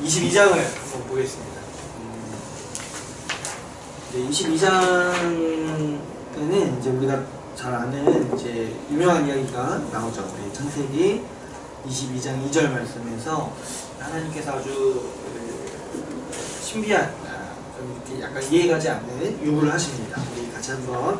22장을 한번 보겠습니다. 22장에는 이제 우리가 잘 아는 이제 유명한 이야기가 나오죠. 우리 창세기 22장 2절 말씀에서 하나님께서 아주 신비한, 좀 이렇게 약간 이해가지 않는 요구를 하십니다. 우리 같이 한번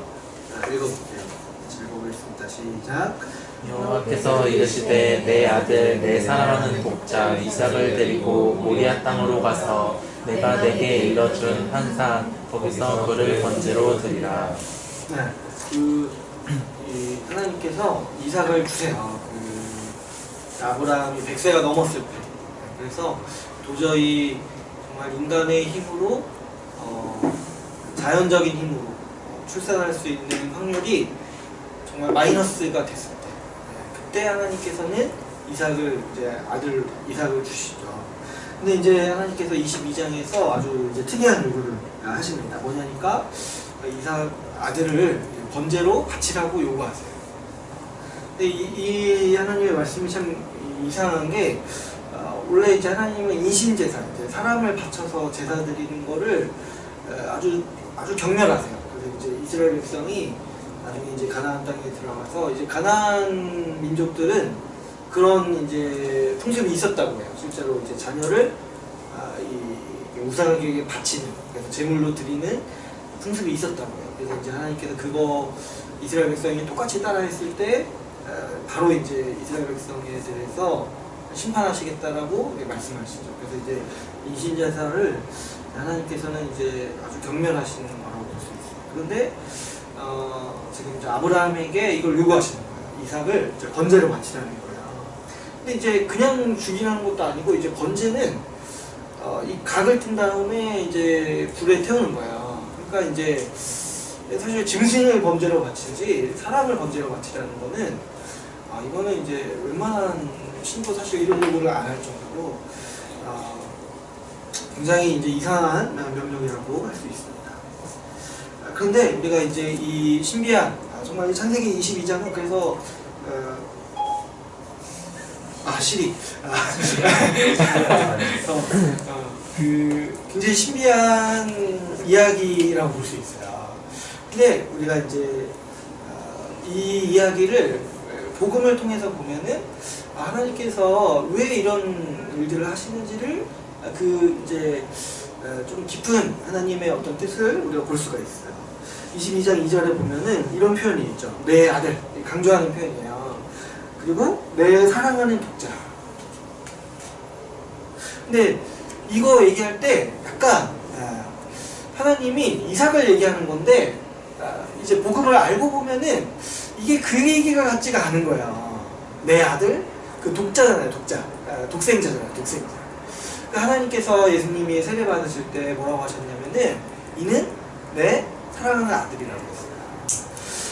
읽어볼게요. 같이 읽어보겠습니다. 시작. 여호와께서 이르시되 내 아들 내 사랑하는 독자 이삭을 데리고 모리아 땅으로 가서 내가 내게 일러준 한 산 거기서 그를 번제로 드리라. 네, 하나님께서 이삭을 주세요. 아브라함이 100세가 넘었을 때. 그래서 도저히 정말 인간의 힘으로 자연적인 힘으로 출산할 수 있는 확률이 정말 마이너스가 됐을 때, 그때 하나님께서는 이삭을 이제 아들 이삭을 주시죠. 근데 이제 하나님께서 22장에서 아주 이제 특이한 요구를 하십니다. 뭐냐니까 이삭 아들을 번제로 바치라고 요구하세요. 근데 이 하나님의 말씀이 참 이상한 게, 원래 이제 하나님은 인신제사, 이제 사람을 바쳐서 제사 드리는 거를 아주 경멸하세요. 그래서 이제 이스라엘 백성이 나중에 이제 가나안 땅에 들어가서 이제 가나안 민족들은 그런 이제 풍습이 있었다고 해요. 실제로 이제 자녀를 이 우상에게 바치는, 그래서 제물로 드리는 풍습이 있었다고 해요. 그래서 이제 하나님께서 그거 이스라엘 백성이 똑같이 따라했을 때 바로 이제 이스라엘 백성에 대해서 심판하시겠다라고 말씀하시죠. 그래서 이제 인신제사를 하나님께서는 이제 아주 경멸하시는 거라고 볼 수 있어요. 그런데 지금 이제 아브라함에게 이걸 요구하시는 거예요. 이삭을 이제 번제로 바치라는 거예요. 근데 이제 그냥 죽이는 것도 아니고, 이제 번제는 이 각을 튼 다음에 이제 불에 태우는 거예요. 그러니까 이제 사실 짐승을 번제로 바치지 사람을 번제로 바치라는 거는, 이거는 이제 웬만한 신도 사실 이런 요구를 안 할 정도로 굉장히 이제 이상한 명령이라고 할 수 있습니다. 그런데 우리가 이제 이 신비한, 정말 창세기 22장은 그래서 시리 굉장히 신비한 이야기라고 볼 수 있어요. 근데 우리가 이제 이 이야기를 복음을 통해서 보면은 하나님께서 왜 이런 일들을 하시는지를 이제 좀 깊은 하나님의 어떤 뜻을 우리가 볼 수가 있어요. 22장 2절에 보면은 이런 표현이 있죠. 내 아들, 강조하는 표현이에요. 그리고 내 사랑하는 독자. 근데 이거 얘기할 때 약간 하나님이 이삭을 얘기하는 건데, 이제 복음을 알고 보면은 이게 그 얘기가 같지가 않은 거예요. 내 아들, 그 독자잖아요. 독자, 독생자잖아요. 독생자. 그러니까 하나님께서 예수님이 세례 받으실 때 뭐라고 하셨냐면은 이는 내 사랑하는 아들이라고 했어요.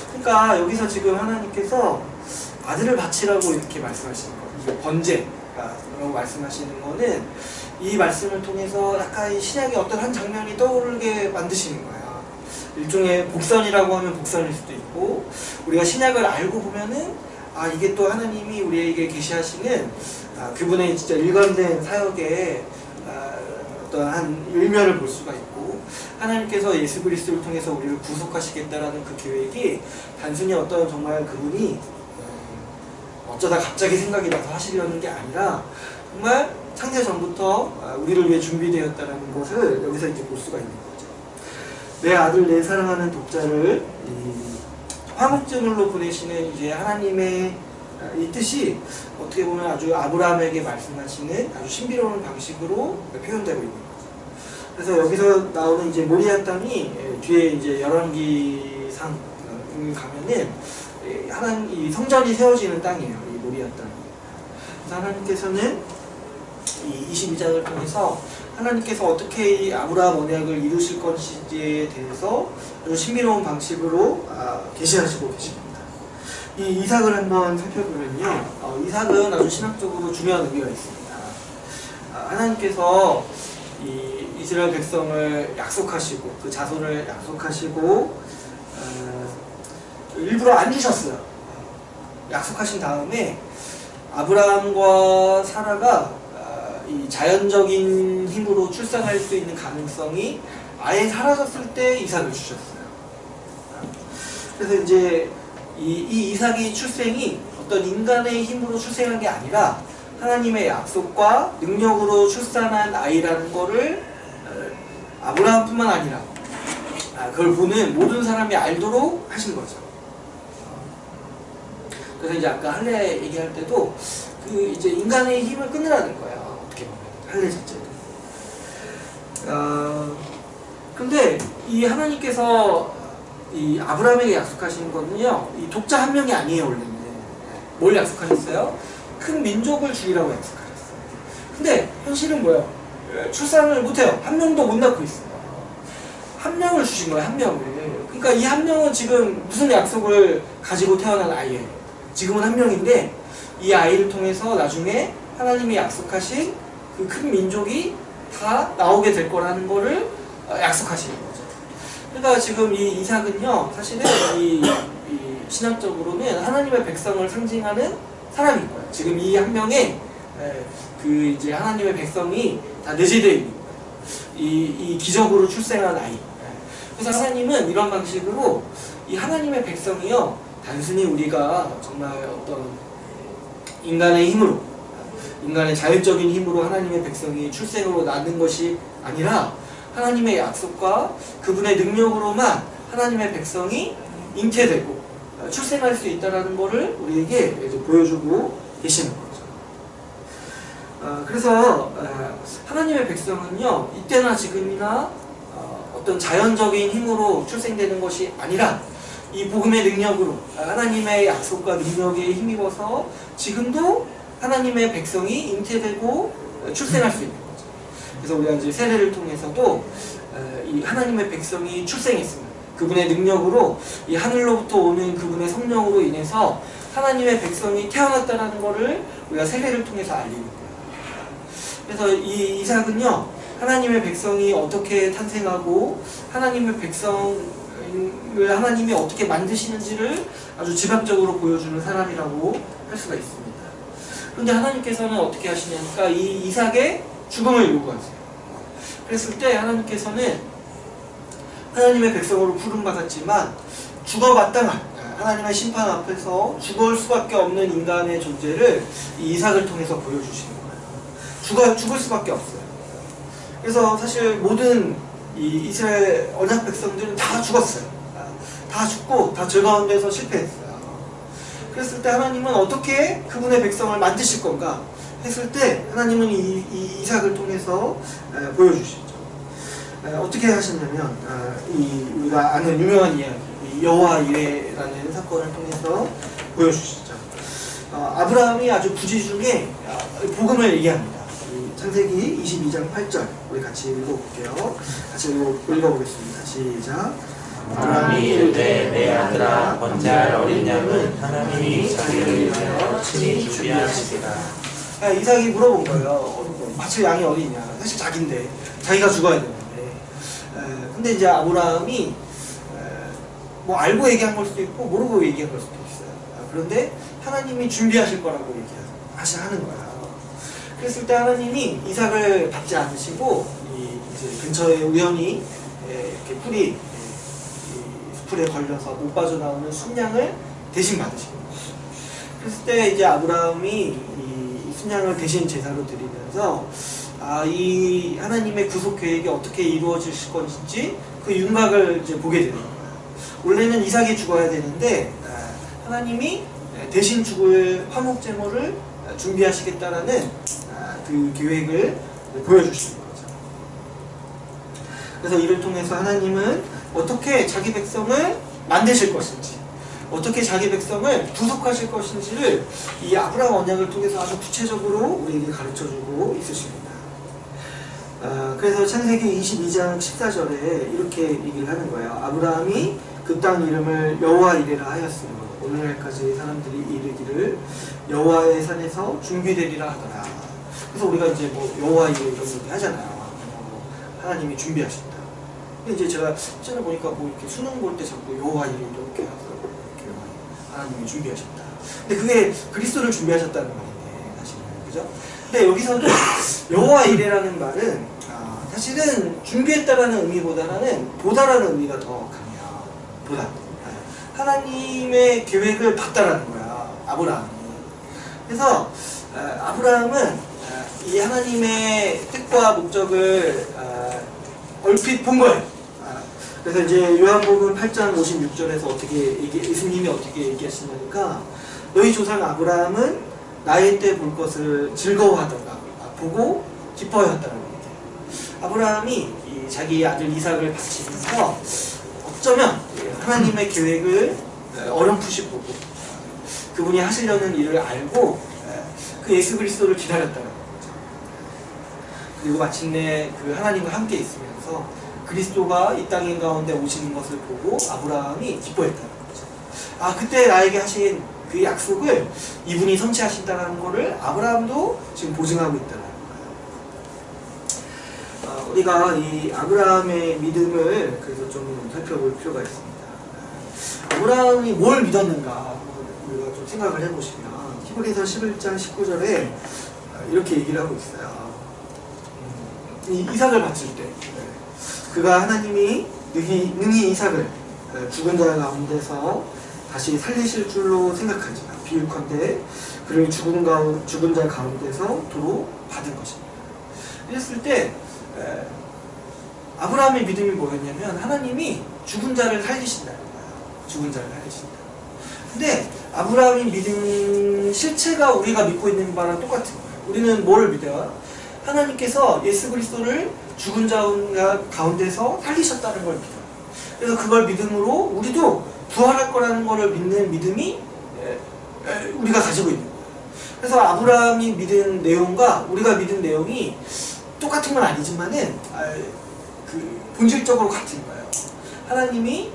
그러니까 여기서 지금 하나님께서 아들을 바치라고 이렇게 말씀하시는 거예요. 번제라고 말씀하시는 거는 이 말씀을 통해서 약간 신약의 어떤 한 장면이 떠오르게 만드시는 거예요. 일종의 복선이라고 하면 복선일 수도 있고, 우리가 신약을 알고 보면은 이게 또 하나님이 우리에게 계시하시는 그분의 진짜 일관된 사역의 어떤 한 일면을 볼 수가 있고, 하나님께서 예수 그리스도를 통해서 우리를 구속하시겠다라는 그 계획이 단순히 어떤 정말 그분이 어쩌다 갑자기 생각이 나서 하시려는 게 아니라 정말 창세전부터 우리를 위해 준비되었다는 것을 여기서 이제 볼 수가 있는 거죠. 내 아들, 내 사랑하는 독자를 화목제물로 보내시는 이제 하나님의 이 뜻이 어떻게 보면 아주 아브라함에게 말씀하시는 아주 신비로운 방식으로 표현되고 있는 거죠. 그래서 여기서 나오는 이제 모리아 땅이 뒤에 이제 열왕기상을 가면은 이 성전이 세워지는 땅이에요. 이 모리아 땅. 그래서 하나님께서는 이 22장을 통해서 하나님께서 어떻게 이 아브라함 언약을 이루실 것인지에 대해서 아주 신비로운 방식으로 계시하시고 계십니다. 이 이삭을 한번 살펴보면요, 이삭은 아주 신학적으로 중요한 의미가 있습니다. 하나님께서 이 이스라엘 백성을 약속하시고 그 자손을 약속하시고 일부러 안 주셨어요. 약속하신 다음에 아브라함과 사라가 이 이 자연적인 힘으로 출산할 수 있는 가능성이 아예 사라졌을 때 이삭을 주셨어요. 그래서 이제 이 이삭의 출생이 어떤 인간의 힘으로 출생한 게 아니라 하나님의 약속과 능력으로 출산한 아이라는 거를 아브라함뿐만 아니라 그걸 보는 모든 사람이 알도록 하신 거죠. 그래서 이제 아까 할례 얘기할 때도 그 이제 인간의 힘을 끊으라는 거예요. 어떻게 보면 할례 자체는. 근데 이 하나님께서 이 아브라함에게 약속하신 거는요, 이 독자 한 명이 아니에요. 원래는 뭘 약속하셨어요? 큰 민족을 주기라고 약속하셨어요. 근데 현실은 뭐예요? 출산을 못해요. 한 명도 못 낳고 있어요. 한 명을 주신 거예요. 한 명을. 그러니까 이 한 명은 지금 무슨 약속을 가지고 태어난 아이예요. 지금은 한 명인데 이 아이를 통해서 나중에 하나님이 약속하신 그 큰 민족이 다 나오게 될 거라는 거를 약속하시는 거죠. 그러니까 지금 이 이삭은요, 사실은 이 신학적으로는 하나님의 백성을 상징하는 사람인 거예요. 지금 이 한 명의 그 이제 하나님의 백성이 다 내재되어 있는 거예요. 이 기적으로 출생한 아이. 그래서 하나님은 이런 방식으로 이 하나님의 백성이요, 단순히 우리가 정말 어떤 인간의 힘으로, 인간의 자율적인 힘으로 하나님의 백성이 출생으로 낳는 것이 아니라 하나님의 약속과 그분의 능력으로만 하나님의 백성이 잉태되고 출생할 수 있다는 것을 우리에게 이제 보여주고 계시는 거죠. 그래서 하나님의 백성은요, 이때나 지금이나 어떤 자연적인 힘으로 출생되는 것이 아니라 이 복음의 능력으로 하나님의 약속과 능력에 힘입어서 지금도 하나님의 백성이 잉태되고 출생할 수 있는 거죠. 그래서 우리가 이제 세례를 통해서도 이 하나님의 백성이 출생했습니다. 그분의 능력으로 이 하늘로부터 오는 그분의 성령으로 인해서 하나님의 백성이 태어났다는 것을 우리가 세례를 통해서 알리는 거예요. 그래서 이 이삭은요, 하나님의 백성이 어떻게 탄생하고 하나님의 백성을 하나님이 어떻게 만드시는지를 아주 지각적으로 보여주는 사람이라고 할 수가 있습니다. 그런데 하나님께서는 어떻게 하시냐니까 이 이삭의 죽음을 요구하세요. 그랬을 때 하나님께서는 하나님의 백성으로 부름받았지만 죽어 마땅한 하나님의 심판 앞에서 죽을 수밖에 없는 인간의 존재를 이 이삭을 통해서 보여주시는 거예요. 죽을 수밖에 없어요. 그래서 사실 모든 이 이스라엘 언약 백성들은 다 죽었어요. 다 죽고 다 즐거운 데서 실패했어요. 그랬을 때 하나님은 어떻게 그분의 백성을 만드실 건가 했을 때 하나님은 이 이삭을 통해서 보여주시죠. 어떻게 하셨냐면 우리가 아는 유명한 이야기 여호와 이레라는 사건을 통해서 보여주시죠. 아브라함이 아주 부지 중에 복음을 얘기합니다. 창세기 22장 8절 우리 같이 읽어볼게요. 같이 읽어보겠습니다. 시작. 아브라함이 이르되 내 아들아 번제할 어린 양은 하나님이 자기를 위하여 친히 준비하시리라. 이삭이 물어본 거예요. 바칠 양이 어디냐. 사실 자기인데 자기가 죽어야 되는데. 근데 이제 아브라함이 뭐 알고 얘기한 걸 수도 있고 모르고 얘기한 걸 수도 있어요. 그런데 하나님이 준비하실 거라고 하는 거야. 그랬을 때 하나님이 이삭을 받지 않으시고 이제 근처에 우연히 이렇게 풀에 걸려서 못 빠져나오는 순양을 대신 받으신 거예요. 그랬을 때 이제 아브라함이 이 순양을 대신 제사로 드리면서 이 하나님의 구속 계획이 어떻게 이루어질 건지 그 윤곽을 이제 보게 되는 거예요. 원래는 이삭이 죽어야 되는데 하나님이 대신 죽을 화목 제물을 준비하시겠다라는 그 계획을 보여주시는 거죠. 그래서 이를 통해서 하나님은 어떻게 자기 백성을 만드실 것인지, 어떻게 자기 백성을 구속하실 것인지를 이 아브라함 언약을 통해서 아주 구체적으로 우리에게 가르쳐주고 있으십니다. 그래서 창세기 22장 14절에 이렇게 얘기를 하는 거예요. 아브라함이 그 땅 이름을 여호와 이레라 하였으므로 오늘날까지 사람들이 이르기를 여호와의 산에서 준비되리라 하더라. 그래서 우리가 이제 뭐 여호와 이레 이런 얘기 하잖아요. 하나님이 준비하신다. 근데 이제 제가 전에 보니까 뭐 이렇게 수능 볼 때 자꾸 여호와 이레 이렇게 하더라고요. 이렇게 하나님이 준비하셨다. 근데 그게 그리스도를 준비하셨다는 말이네, 사실은. 그죠? 근데 여기서도 여호와 이레라는 말은 사실은 준비했다라는 의미보다는 보다라는 의미가 더 강해요. 보다. 하나님의 계획을 봤다라는 거야, 아브라함이. 그래서 아브라함은 이 하나님의 뜻과 목적을 얼핏 본 거예요. 그래서 이제 요한복음 8장 56절에서 예수님이 어떻게 얘기하시냐니까, 너희 조상 아브라함은 나의 때 볼 것을 즐거워하던가 보고 기뻐하였다는 얘기예요. 아브라함이 이 자기 아들 이삭을 바치면서 어쩌면 하나님의 계획을 어렴풋이 보고 그분이 하시려는 일을 알고 그 예수 그리스도를 기다렸다는 거죠. 그리고 마침내 그 하나님과 함께 있으면서 그리스도가 이 땅 가운데 오시는 것을 보고 아브라함이 기뻐했다는 거죠. 그때 나에게 하신 그 약속을 이분이 성취하신다는 것을 아브라함도 지금 보증하고 있다는 거예요. 우리가 이 아브라함의 믿음을 그래서 좀 살펴볼 필요가 있습니다. 아브라함이 뭘 믿었는가 우리가 좀 생각을 해보시면 히브리서 11장 19절에 이렇게 얘기를 하고 있어요. 이삭을 바칠 때 그가 하나님이 능히 이삭을 죽은 자 가운데서 다시 살리실 줄로 생각하지만 비유컨대 그를 죽은 자 가운데서 도로 받은 것입니다. 이랬을 때 아브라함의 믿음이 뭐였냐면 하나님이 죽은 자를 살리신다는 거예요. 죽은 자를 살리신다. 근데 아브라함의 믿음 실체가 우리가 믿고 있는 바랑 똑같은 거예요. 우리는 뭐를 믿어요? 하나님께서 예수 그리스도를 죽은 자 가운데서 살리셨다는 걸 믿어요. 그래서 그걸 믿음으로 우리도 부활할 거라는 것을 믿는 믿음이 우리가 가지고 있는 거예요. 그래서 아브라함이 믿은 내용과 우리가 믿은 내용이 똑같은 건 아니지만은 그 본질적으로 같은 거예요. 하나님이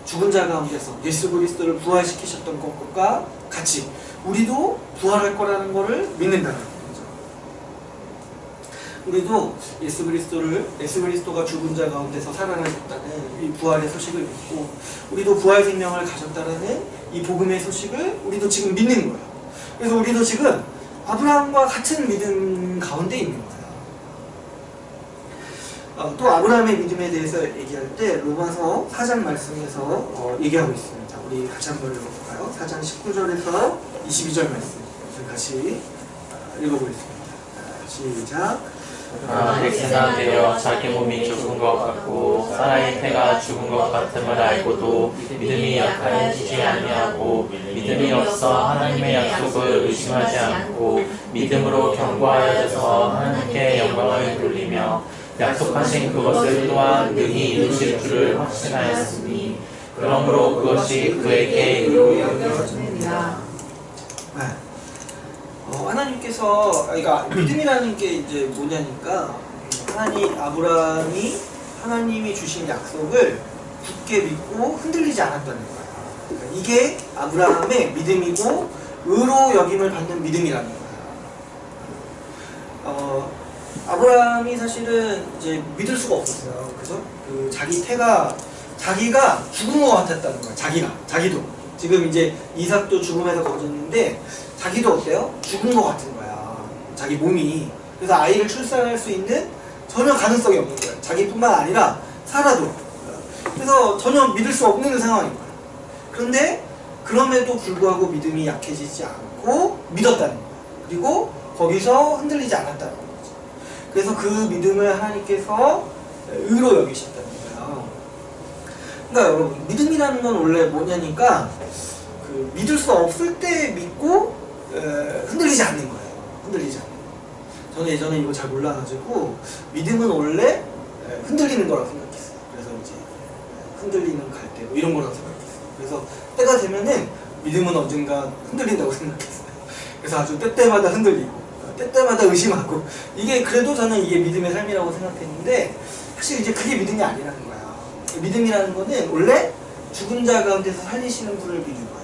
죽은 자 가운데서 예수 그리스도를 부활시키셨던 것과 같이 우리도 부활할 거라는 것을 믿는다는 거죠. 우리도 예수 그리스도가 죽은 자 가운데서 살아나셨다는 이 부활의 소식을 믿고 우리도 부활 생명을 가졌다는 이 복음의 소식을 우리도 지금 믿는 거예요. 그래서 우리도 지금 아브라함과 같은 믿음 가운데 있는 거예요. 또 아브라함의 믿음에 대해서 얘기할 때 로마서 4장 말씀에서 얘기하고 있습니다. 우리 같이 한번 읽어볼까요? 4장 19절에서 22절 말씀 같이 읽어보겠습니다. 시작. 백세가 되어 자기 몸이 죽은 것 같고 사라의 태가 죽은 것 같음을 알고도 믿음이 약하지 아니하고 믿음이 없어 하나님의 약속을 의심하지 않고 믿음으로 견고하여져서 하나님께 영광을 돌리며 약속하신 그것을 또한 능히 이루실 줄을 확신하였으니 그러므로 그것이 그에게 의로 여겨집니다. 하나님께서 그러니까 믿음이라는 게 이제 뭐냐니까 아브라함이 하나님이 주신 약속을 굳게 믿고 흔들리지 않았다는 거야. 그러니까 이게 아브라함의 믿음이고 의로 여김을 받는 믿음이라는 거야. 아브라함이 사실은 이제 믿을 수가 없었어요. 그죠? 그 자기가 죽은 것 같았다는 거야. 자기도. 지금 이제 이삭도 죽음에서 거졌는데 자기도 어때요? 죽은 것 같은 거야. 자기 몸이. 그래서 아이를 출산할 수 있는 전혀 가능성이 없는 거야. 자기뿐만 아니라 사라도. 그래서 전혀 믿을 수 없는 상황인 거야. 그런데 그럼에도 불구하고 믿음이 약해지지 않고 믿었다는 거야. 그리고 거기서 흔들리지 않았다는 거죠. 그래서 그 믿음을 하나님께서 의로 여기셨다는 거예요. 그러니까 여러분, 믿음이라는 건 원래 뭐냐니까 그 믿을 수 없을 때 믿고 흔들리지 않는 거예요. 흔들리지 않는 거예요. 저는 예전에 이거 잘 몰라가지고 믿음은 원래 흔들리는 거라고 생각했어요. 그래서 이제 흔들리는 갈대 뭐 이런 거라고 생각했어요. 그래서 때가 되면은 믿음은 언젠가 흔들린다고 생각했어요. 그래서 아주 때때마다 흔들리고 때때마다 의심하고 이게 그래도 저는 이게 믿음의 삶이라고 생각했는데 사실 이제 그게 믿음이 아니라는 거야. 믿음이라는 거는 원래 죽은 자 가운데서 살리시는 분을 믿는 거야.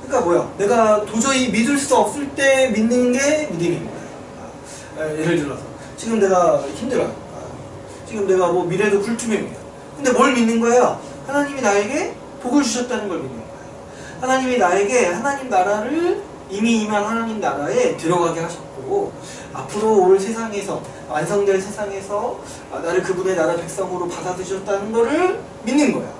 그러니까 뭐야? 내가 도저히 믿을 수 없을 때 믿는 게 믿음인 거야. 예를 들어서 지금 내가 힘들어요. 지금 내가 뭐 미래도 굴뚝입니다. 근데 뭘 믿는 거예요? 하나님이 나에게 복을 주셨다는 걸 믿는 거예요. 하나님이 나에게 하나님 나라를 이미 임한 하나님 나라에 들어가게 하셨고 앞으로 올 세상에서 완성될 세상에서 나를 그분의 나라 백성으로 받아들이셨다는 거를 믿는 거야.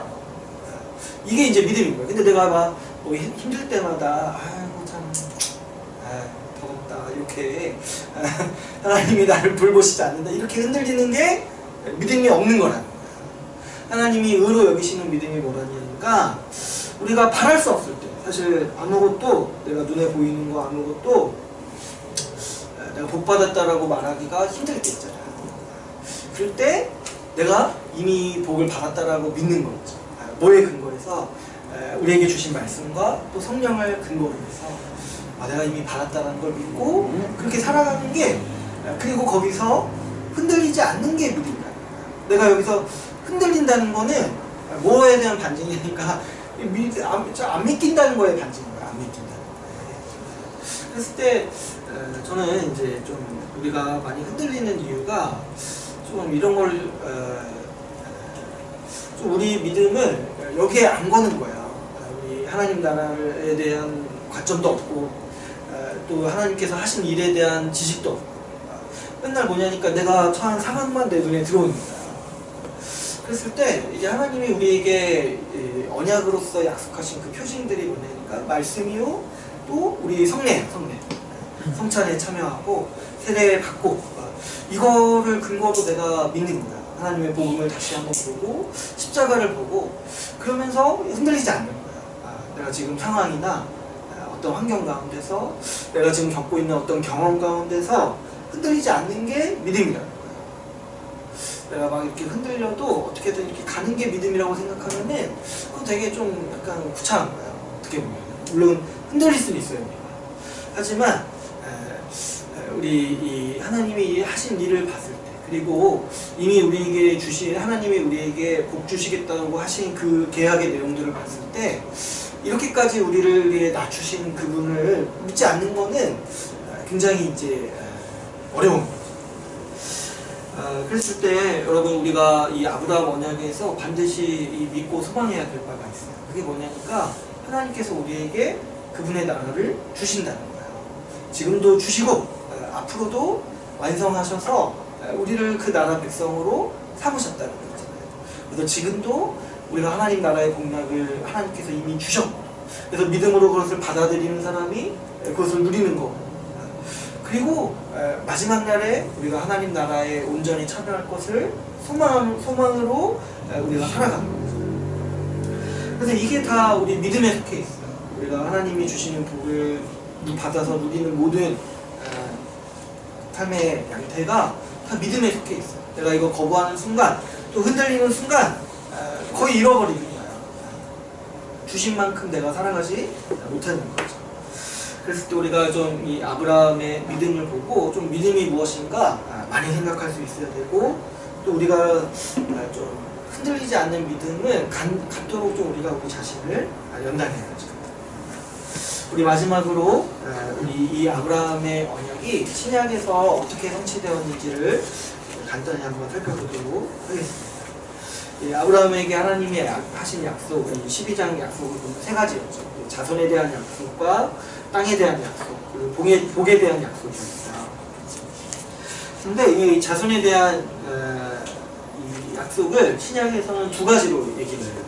이게 이제 믿음인 거야. 근데 내가 막 뭐 힘들 때마다 아이고 참 더럽다 이렇게 하나님이 나를 돌보시지 않는다 이렇게 흔들리는 게 믿음이 없는 거라는 거야. 하나님이 의로 여기시는 믿음이 뭐라니까 우리가 바랄 수 없을 때 사실 아무것도 내가 눈에 보이는 거 아무것도 내가 복 받았다라고 말하기가 힘들 때 있잖아요. 그럴 때 내가 이미 복을 받았다라고 믿는 거죠. 뭐에 근거해서 우리에게 주신 말씀과 또 성령을 근거로 해서 내가 이미 받았다는 걸 믿고 그렇게 살아가는 게 그리고 거기서 흔들리지 않는 게 믿음이다. 내가 여기서 흔들린다는 거는 뭐에 대한 반증이니까 안 믿긴다는 거에 반증인 거야. 안 믿긴다는 거야. 그랬을 때 저는 이제 좀 우리가 많이 흔들리는 이유가 좀 이런 걸 좀 우리 믿음을 여기에 안 거는 거야. 우리 하나님 나라에 대한 관점도 없고 또 하나님께서 하신 일에 대한 지식도 없고 맨날 뭐냐니까 내가 처한 상황만 내 눈에 들어오는 거야. 그랬을 때 이제 하나님이 우리에게 언약으로서 약속하신 그 표징들이 뭐냐니까 말씀이요 또 우리 성례 성찬에 참여하고 세례 받고 이거를 근거로 내가 믿는 거야. 하나님의 복음을 다시 한번 보고 십자가를 보고 그러면서 흔들리지 않는 거야. 내가 지금 상황이나 어떤 환경 가운데서 내가 지금 겪고 있는 어떤 경험 가운데서 흔들리지 않는 게 믿음이라는 거야. 내가 막 이렇게 흔들려도 어떻게든 이렇게 가는 게 믿음이라고 생각하면은 그건 되게 좀 약간 구차한 거야. 어떻게 보면 물론 흔들릴 수는 있어요. 하지만 우리 이 하나님이 하신 일을 봤을 때 그리고 이미 우리에게 주신 하나님이 우리에게 복 주시겠다고 하신 그 계약의 내용들을 봤을 때 이렇게까지 우리를 위해 낮추신 그분을 믿지 않는 거는 굉장히 이제 어려운 거죠. 그랬을 때 여러분 우리가 이 아브라함 언약에서 반드시 믿고 소망해야 될 바가 있어요. 그게 뭐냐니까 하나님께서 우리에게 그분의 나라를 주신다는 거예요. 지금도 주시고 앞으로도 완성하셔서 우리를 그 나라 백성으로 삼으셨다는 거잖아요. 그래서 지금도 우리가 하나님 나라의 복락을 하나님께서 이미 주셨고 그래서 믿음으로 그것을 받아들이는 사람이 그것을 누리는 거. 그리고 마지막 날에 우리가 하나님 나라에 온전히 참여할 것을 소망으로 우리가 살아가는 거죠. 그래서 이게 다 우리 믿음에 속해 있어요. 우리가 하나님이 주시는 복을 받아서 누리는 모든 삶의 양태가 다 믿음에 속해 있어요. 내가 이거 거부하는 순간 또 흔들리는 순간 거의 잃어버리는 거야. 주신 만큼 내가 살아가지 못하는 거죠. 그랬을 때 우리가 좀 이 아브라함의 믿음을 보고 좀 믿음이 무엇인가 많이 생각할 수 있어야 되고 또 우리가 좀 흔들리지 않는 믿음을 갖도록 좀 우리가 우리 자신을 연단해야죠. 우리 마지막으로 우리 이 아브라함의 언약이 신약에서 어떻게 성취되었는지를 간단히 한번 살펴보도록 하겠습니다. 아브라함에게 하나님이 하신 약속, 12장 약속을 보면 세 가지였죠. 자손에 대한 약속과 땅에 대한 약속, 그리고 복에 대한 약속입니다. 근데 이 자손에 대한 이 약속을 신약에서는 두 가지로 얘기를 해요.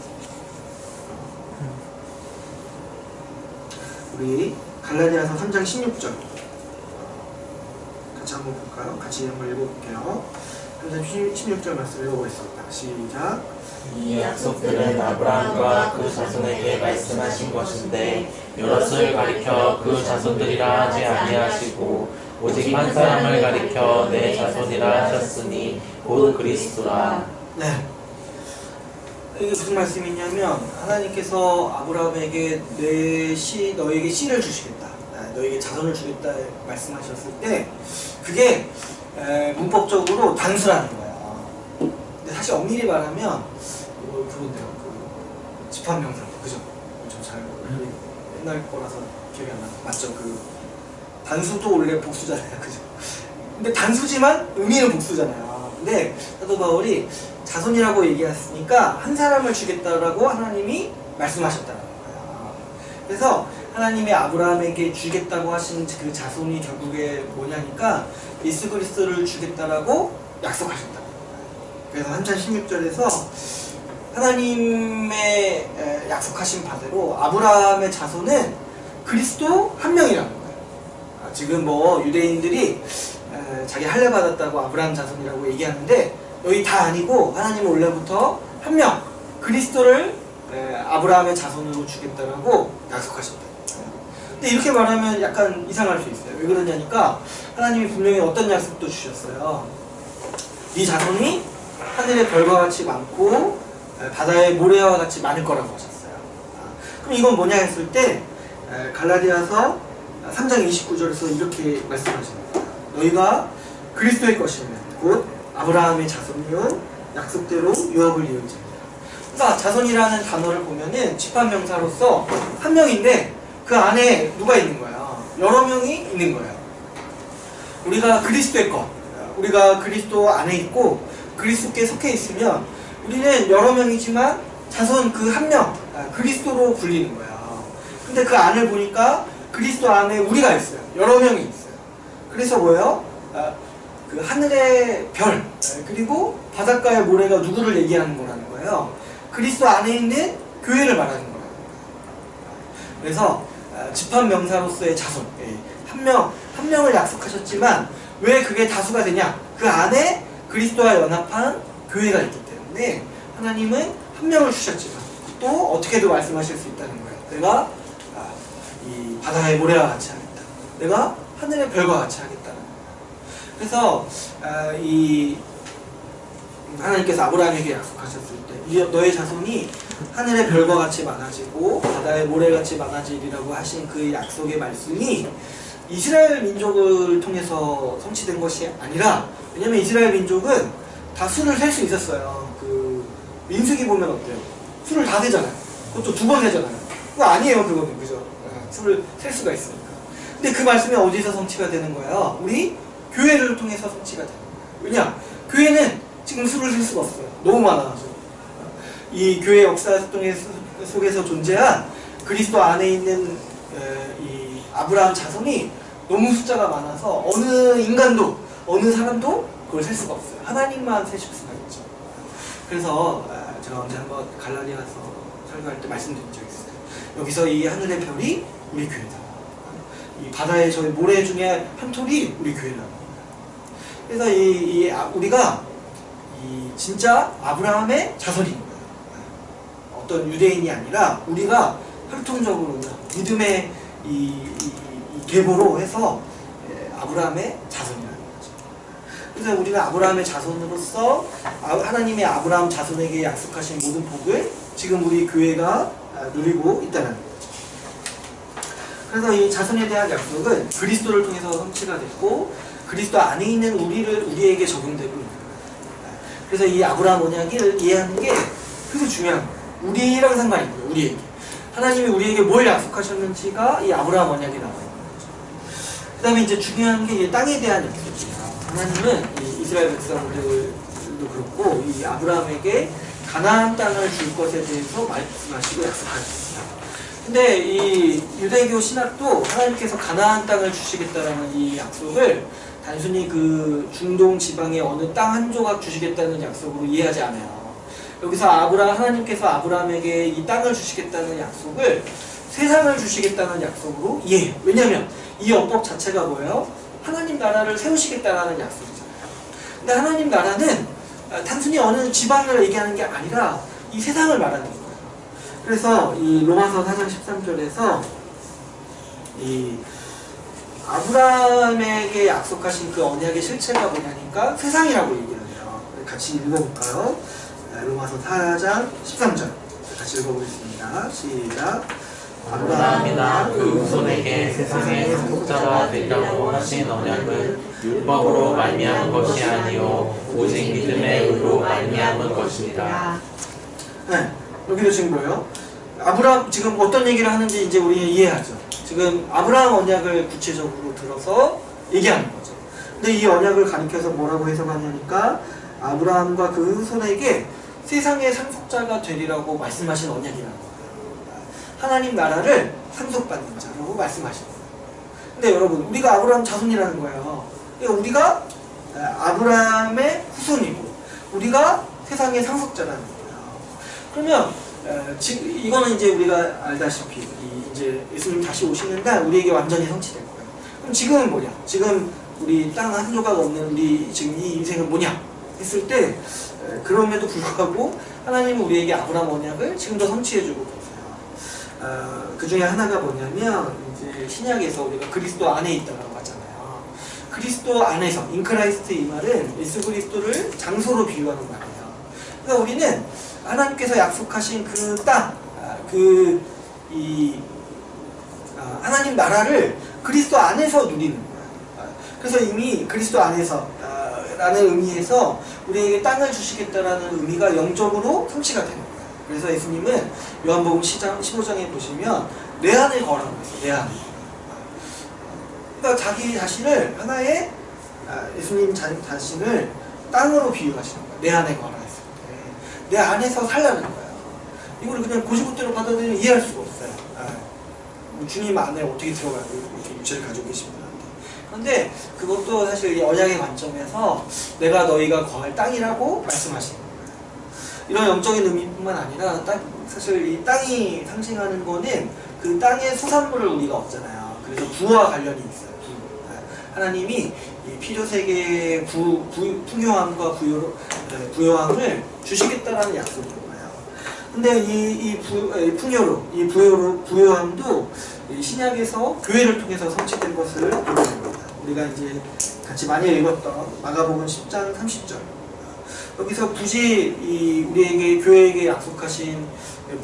우리 갈라디아서 3장 16절 같이 한번 볼까요? 같이 한번 읽어볼게요. 3장 16절 말씀 읽어보겠습니다. 시작. 이 약속들은 아브라함과 그 자손에게 말씀하신 것인데 여럿을 가리켜 그 자손들이라 하지 아니하시고 오직 한 사람을 가리켜 내 자손이라 하셨으니 곧 그리스도라. 네. 이게 무슨 말씀이냐면 하나님께서 아브라함에게 너에게 씨를 주시겠다, 너에게 자손을 주겠다 말씀하셨을 때 그게 문법적으로 단수라는 거야. 근데 사실 엄밀히 말하면 그건데요, 그 집합명사, 그죠? 잘 옛날 거라서 기억이 안 나. 맞죠? 그 단수도 원래 복수잖아요, 그죠? 근데 단수지만 의미는 복수잖아요. 근데 사도 바울이 자손이라고 얘기했으니까 한 사람을 주겠다라고 하나님이 말씀하셨다는 거예요. 그래서 하나님이 아브라함에게 주겠다고 하신 그 자손이 결국에 뭐냐니까 예수 그리스도를 주겠다라고 약속하셨다. 그래서 3장 16절에서 하나님의 약속하신 바대로 아브라함의 자손은 그리스도 한 명이라는 거예요. 지금 뭐 유대인들이 자기 할례 받았다고 아브라함 자손이라고 얘기하는데 여기 다 아니고 하나님은 원래부터 한 명 그리스도를 아브라함의 자손으로 주겠다라고 약속하셨다. 근데 이렇게 말하면 약간 이상할 수 있어요. 왜 그러냐니까 하나님이 분명히 어떤 약속도 주셨어요. 이 자손이 하늘의 별과 같이 많고 바다의 모래와 같이 많을 거라고 하셨어요. 그럼 이건 뭐냐 했을 때 갈라디아서 3장 29절에서 이렇게 말씀하십니다. 너희가 그리스도의 것이면 곧 아브라함의 자손이요 약속대로 유업을 이을 자입니다. 그러니까 자손이라는 단어를 보면은 집합명사로서 한 명인데 그 안에 누가 있는 거예요? 여러 명이 있는 거예요. 우리가 그리스도의 것, 우리가 그리스도 안에 있고 그리스도께 속해 있으면 우리는 여러 명이지만 자손 그 한 명, 그리스도로 불리는 거예요. 근데 그 안을 보니까 그리스도 안에 우리가 있어요. 여러 명이 있어요. 그래서 뭐예요? 그 하늘의 별, 그리고 바닷가의 모래가 누구를 얘기하는 거라는 거예요. 그리스도 안에 있는 교회를 말하는 거예요. 그래서 집합명사로서의 자손, 한 명을 약속하셨지만 왜 그게 다수가 되냐? 그 안에 그리스도와 연합한 교회가 있기 때문에 하나님은 한 명을 주셨지만 또 어떻게도 말씀하실 수 있다는 거예요. 내가 이 바다의 모래와 같이 하겠다. 내가 하늘의 별과 같이 하겠다는 거예요. 그래서 이 하나님께서 아브라함에게 약속하셨을 때 너의 자손이 하늘의 별과 같이 많아지고 바다의 모래같이 많아지리라고 하신 그 약속의 말씀이 이스라엘 민족을 통해서 성취된 것이 아니라, 왜냐면 이스라엘 민족은 다 수를 셀 수 있었어요. 그 민수기 보면 어때요? 수를 다 세잖아요. 그것도 2번 세잖아요. 그거 아니에요, 그거는. 그죠? 수를 셀 수가 있으니까. 근데 그 말씀이 어디서 성취가 되는 거예요? 우리 교회를 통해서 성취가 되는 거예요. 왜냐? 교회는 지금 수를 셀 수가 없어요. 너무 많아가지고. 이 교회 역사 속에서 존재한 그리스도 안에 있는 이 아브라함 자손이 너무 숫자가 많아서 어느 인간도, 어느 사람도 그걸 셀 수가 없어요. 하나님만 세실 수가 있죠. 그래서 제가 언제 한번 갈라디아서 설교할 때 말씀드린 적이 있어요. 여기서 이 하늘의 별이 우리 교회다. 이 바다의 저희 모래 중에 한 톨이 우리 교회라는 거예요. 그래서 우리가 진짜 아브라함의 자손인 거예요. 어떤 유대인이 아니라 우리가 혈통적으로 믿음의 이 계보로 해서 아브라함의 자손이라는 거죠. 그래서 우리가 아브라함의 자손으로서 하나님의 아브라함 자손에게 약속하신 모든 복을 지금 우리 교회가 누리고 있다는 거죠. 그래서 이 자손에 대한 약속은 그리스도를 통해서 성취가 됐고 그리스도 안에 있는 우리에게 적용되고 있는 거예요. 그래서 이 아브라함 언약을 이해하는 게 그래서 중요한 거예요. 우리랑 상관이 있고요. 우리에게. 하나님이 우리에게 뭘 약속하셨는지가 이 아브라함 언약에 나와 있는 거죠. 그 다음에 이제 중요한 게 이 땅에 대한 약속이에요. 하나님은 이 이스라엘 백성들도 그렇고 이 아브라함에게 가나안 땅을 줄 것에 대해서 말씀하시고 약속하셨습니다. 근데 이 유대교 신학도 하나님께서 가나안 땅을 주시겠다라는 이 약속을 단순히 그 중동 지방의 어느 땅 한 조각 주시겠다는 약속으로 이해하지 않아요. 여기서 하나님께서 아브라함에게 이 땅을 주시겠다는 약속을 세상을 주시겠다는 약속으로 이해해요. 왜냐하면 이 언법 자체가 뭐예요? 하나님 나라를 세우시겠다는 약속이잖아요. 근데 하나님 나라는 단순히 어느 지방을 얘기하는 게 아니라 이 세상을 말하는 거예요. 그래서 이 로마서 4장 13절에서 이 아브라함에게 약속하신 그 언약의 실체가 뭐냐니까 세상이라고 얘기를 해요. 같이 읽어볼까요? 로마서 4장 13절 같이 읽어보겠습니다. 시작. 아브라함이나 그 후손에게 세상의 상속자가 되리라고 하신 언약은 율법으로 말미암은 것이 아니요 오직 믿음의 의로 말미암은 것입니다. 네, 여기도 지금 뭐예요? 아브라함 지금 어떤 얘기를 하는지 이제 우리는 이해하죠. 지금 아브라함 언약을 구체적으로 들어서 얘기하는 거죠. 근데 이 언약을 가리켜서 뭐라고 해석하냐니까 아브라함과 그 후손에게 세상의 상속자가 되리라고 말씀하신 언약이라는 거예요. 하나님 나라를 상속받는 자라고 말씀하시는 거예요. 근데 여러분, 우리가 아브라함 자손이라는 거예요. 그러니까 우리가 아브라함의 후손이고 우리가 세상의 상속자라는 거예요. 그러면 지금 이거는 이제 우리가 알다시피 이제 예수님 다시 오시는 날 우리에게 완전히 성취될 거예요. 그럼 지금은 뭐냐? 지금 우리 땅 한 조각 없는 우리 지금 이 인생은 뭐냐? 했을 때 그럼에도 불구하고 하나님은 우리에게 아브라함 언약을 지금도 성취해주고 계세요. 그 중에 하나가 뭐냐면 이제 신약에서 우리가 그리스도 안에 있다라고 하잖아요. 그리스도 안에서 인크라이스트 이 말은 예수 그리스도를 장소로 비유하는 말이에요. 그러니까 우리는 하나님께서 약속하신 그 땅, 하나님 나라를 그리스도 안에서 누리는 거예요. 그래서 이미 그리스도 안에서 라는 의미에서 우리에게 땅을 주시겠다라는 의미가 영적으로 성취가 되는 거예요. 그래서 예수님은 요한복음 15장에 보시면 내 안을 거라고 했어요. 내 안을. 그러니까 자기 자신을 하나의 예수님 자신을 땅으로 비유하시는 거예요. 내 안에 거라 했을 때. 내 안에서 살라는 거예요. 이걸 그냥 고시고대로 받아들이면 이해할 수가 없어요. 주님 안에 어떻게 들어가요? 이렇게 유체를 가지고 계십니다. 그런데 그것도 사실 이 언약의 관점에서 내가 너희가 거할 땅이라고 말씀하시는 거예요. 이런 영적인 의미뿐만 아니라 사실 이 땅이 상징하는 거는 그 땅의 수산물을 우리가 얻잖아요. 그래서 부와 관련이 있어요. 하나님이 이 필요세계의 풍요함과 부요함을 주시겠다라는 약속인 거예요. 근데 이 부요함도 이 신약에서 교회를 통해서 성취된 것을 보게 됩니다. 우리가 이제 같이 많이 읽었던 마가복음 10장 30절. 여기서 굳이 우리에게 교회에게 약속하신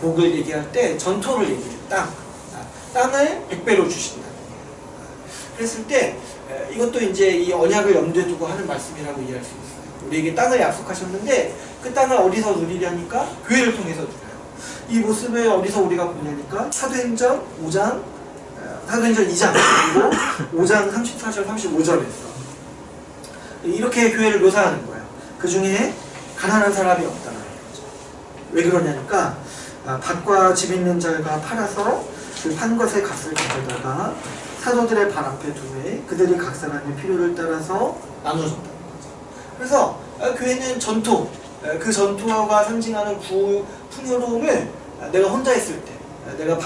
복을 얘기할 때 전토를 얘기해요. 땅을 100배로 주신다. 그랬을 때 이것도 이제 이 언약을 염두에 두고 하는 말씀이라고 이해할 수 있어요. 우리에게 땅을 약속하셨는데 그 땅을 어디서 누리려니까 교회를 통해서 누려요. 이 모습을 어디서 우리가 보냐니까 사도행전 2장 그리고 5장 34절 35절에서 이렇게 교회를 묘사하는 거예요. 그 중에 가난한 사람이 없다는 거죠. 왜 그러냐니까 밭과 집 있는 자가 팔아서 그 판 것의 값을 가져다가 사도들의 발 앞에 두매 그들이 각 사람의 필요를 따라서 나눠줬다는 거죠. 그래서 교회는 전토, 그 전토가 상징하는 풍요로움을 내가 혼자 있을 때, 내가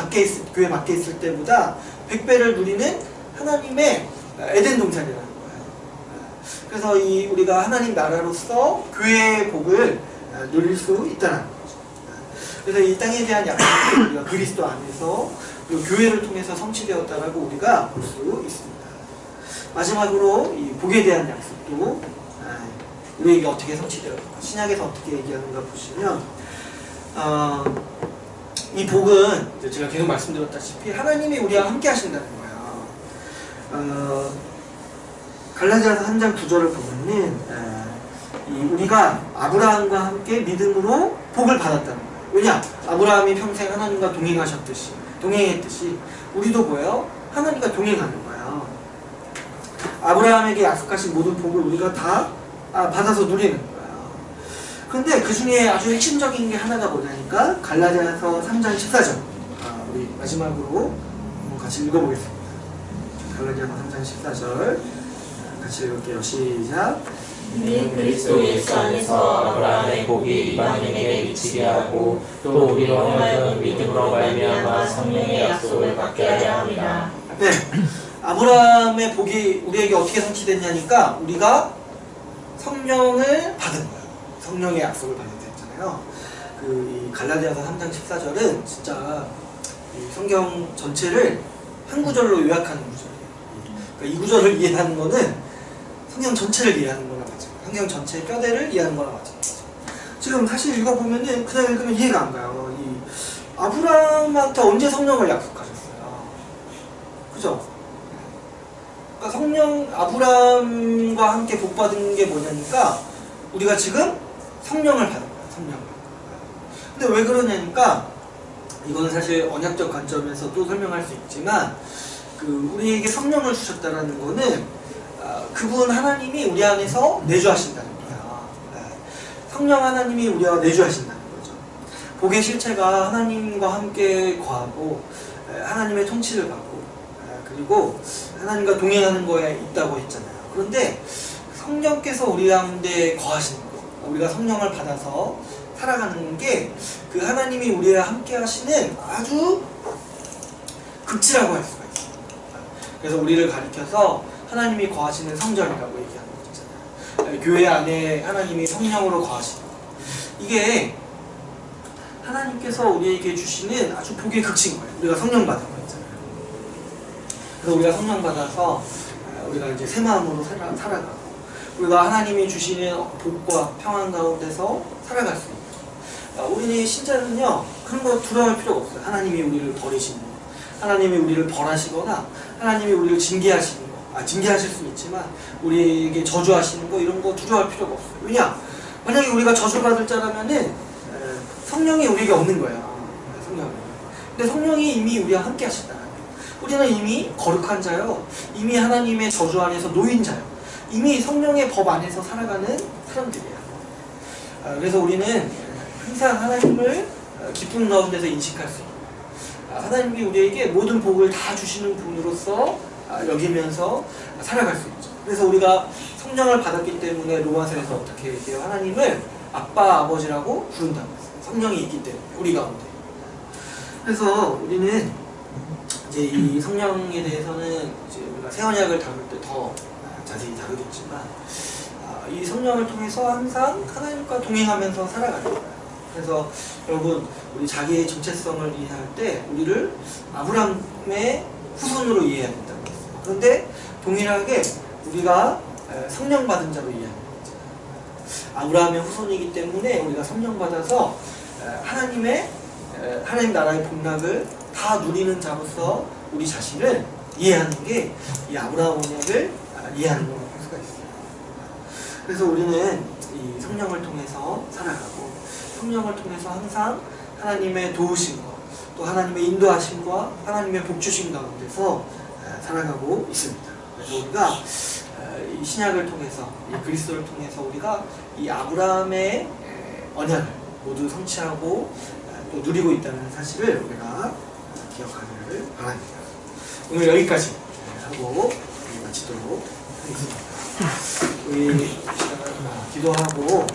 교회 밖에 있을 때보다 100배를 누리는 하나님의 에덴 동산이라는 거예요. 그래서 우리가 하나님 나라로서 교회의 복을 누릴 수 있다는 거죠. 그래서 이 땅에 대한 약속이 우리가 그리스도 안에서 교회를 통해서 성취되었다라고 우리가 볼 수 있습니다. 마지막으로 이 복에 대한 약속도 우리에게 어떻게 성취되었는가, 신약에서 어떻게 얘기하는가 보시면 이 복은 제가 계속 말씀드렸다시피 하나님이 우리와 함께 하신다는 거예요. 갈라디아서 3장 9절을 보면은 우리가 아브라함과 함께 믿음으로 복을 받았다는 거예요. 왜냐? 아브라함이 평생 하나님과 동행했듯이 우리도 뭐예요? 하나님과 동행하는 거예요. 아브라함에게 약속하신 모든 복을 우리가 다 받아서 누리는 거예요. 그런데 그 중에 아주 핵심적인 게 하나가 뭐냐니까 갈라디아서 3장 14절. 우리 마지막으로 한번 같이 읽어보겠습니다. 갈라디아서 3장 14절 같이 읽을게요. 시작. 이는 그리스도 예수 안에서 아브라함의 복이 이방인에게 미치게 하고 또 우리로 하여금 믿음으로 말미암아 성령의 약속을 받게 하려 함이라. 네, 아브라함의 복이 우리에게 어떻게 성취됐냐니까 우리가 성령을 받은 거예요. 성령의 약속을 받게 됐잖아요. 이 갈라디아서 3장 14절은 진짜 이 성경 전체를 한 구절로 요약하는 구절이에요. 그러니까 이 구절을 이해하는 거는 성경 전체를 이해하는 거나 마찬가지예요. 성경 전체의 뼈대를 이해하는 거나 마찬가지예요. 지금 사실 읽어보면은 그냥 읽으면 이해가 안 가요. 이 아브라함한테 언제 성령을 약속하셨어요? 그죠? 그러니까 아브라함과 함께 복받은 게 뭐냐니까 우리가 지금 성령을 받은 거예요. 성령을. 근데 왜 그러냐니까 이거는 사실 언약적 관점에서도 설명할 수 있지만 우리에게 성령을 주셨다라는 거는 그분 하나님이 우리 안에서 내주하신다는 거예요. 성령 하나님이 우리와 내주하신다는 거죠. 복의 실체가 하나님과 함께 거하고 하나님의 통치를 받고 그리고 하나님과 동행하는 거에 있다고 했잖아요. 그런데 성령께서 우리 가운데 거하시는 거, 우리가 성령을 받아서 살아가는 게 그 하나님이 우리와 함께 하시는 아주 극치라고 할 수가 있어요. 그래서 우리를 가리켜서 하나님이 거하시는 성전이라고 얘기하는 거 있잖아요. 교회 안에 하나님이 성령으로 거하시는 거. 이게 하나님께서 우리에게 주시는 아주 복의 극치인 거예요. 우리가 성령 받은 거 있잖아요. 그래서 우리가 성령 받아서 우리가 이제 새 마음으로 살아가고 우리가 하나님이 주시는 복과 평안 가운데서 살아갈 수 있고 우리 신자는요 그런 거 두려워할 필요가 없어요. 하나님이 우리를 버리시는 거, 하나님이 우리를 벌하시거나 하나님이 우리를 징계하시는 거, 징계하실 수는 있지만 우리에게 저주하시는 거 이런 거 두려워할 필요가 없어요. 왜냐? 만약에 우리가 저주받을 자라면은 성령이 우리에게 없는 거예요. 성령. 근데 성령이 이미 우리와 함께 하신다. 우리는 이미 거룩한 자요. 이미 하나님의 저주 안에서 놓인 자요. 이미 성령의 법 안에서 살아가는 사람들이에요. 그래서 우리는 항상 하나님을 기쁨 가운데서 인식할 수 있고 하나님이 우리에게 모든 복을 다 주시는 분으로서 여기면서 살아갈 수 있죠. 그래서 우리가 성령을 받았기 때문에 로마서에서 어떻게 얘기해요? 하나님을 아빠, 아버지라고 부른다고 했어요. 성령이 있기 때문에 우리 가운데. 그래서 우리는 이제 이 성령에 대해서는 이제 우리가 새 언약을 다룰 때 더 자세히 다루겠지만 이 성령을 통해서 항상 하나님과 동행하면서 살아가는 거예요. 그래서 여러분 우리 자기의 정체성을 이해할 때 우리를 아브라함의 후손으로 이해해야 된다고 했어요. 그런데 동일하게 우리가 성령 받은 자로 이해합니다. 아브라함의 후손이기 때문에 우리가 성령 받아서 하나님 나라의 복락을 다 누리는 자로서 우리 자신을 이해하는 게 이 아브라함 언약을 이해하는 거라고 할 수가 있어요. 그래서 우리는 이 성령을 통해서 살아가고 성령을 통해서 항상 하나님의 도우심과 또 하나님의 인도하심과 하나님의 복주심 가운데서 살아가고 있습니다. 그래서 우리가 이 신약을 통해서 이 그리스도를 통해서 우리가 이 아브라함의 언약을 모두 성취하고 또 누리고 있다는 사실을 우리가 기억하기를 바랍니다. 오늘 여기까지 하고 마치도록 하겠습니다. 우리 기도하고